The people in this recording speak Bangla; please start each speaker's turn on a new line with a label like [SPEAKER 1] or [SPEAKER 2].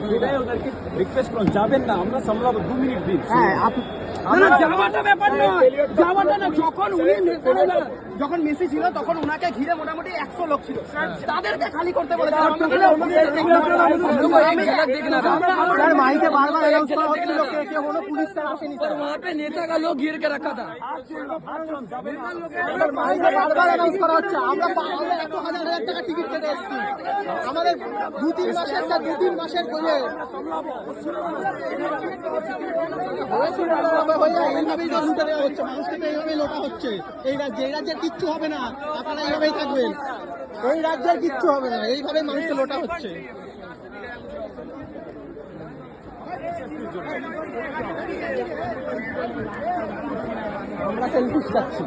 [SPEAKER 1] সেটাই ওদেরকে রিকোয়েস্ট করুন, যাবেন না, আমরা সামলাবো, 2 মিনিট দিন।
[SPEAKER 2] যাওয়াটা ব্যাপার নয়, যাওয়াটা না। যখন মেসি ছিল তখন ওনাকে ঘিরে মোটামুটি 100 লোক ছিল, তাদেরকে খালি করতে বলেছে। মাইকে বারবার অ্যানাউন্স করা হচ্ছিল, কেউ কোনো পুলিশ স্যার আসেনি, वहां पे नेता का लोग घेर के रखा था। মাইকে বারবার অ্যানাউন্স করা হচ্ছে, আমরা 1,000 টাকা টিকিট কেটে এসেছি, আমাদের 2-3 মাসের করে এইভাবেই তো লুটে দেওয়া হচ্ছে মানুষকে, তো এইভাবেই লোটা হচ্ছে। এই রাজ্যের কিচ্ছু হবে না, আপনারা এইভাবেই থাকবেন, এই রাজ্যের কিচ্ছু হবে না, এইভাবেই মানুষকে লোটা হচ্ছে। আমরা সেলফি চাচ্ছি।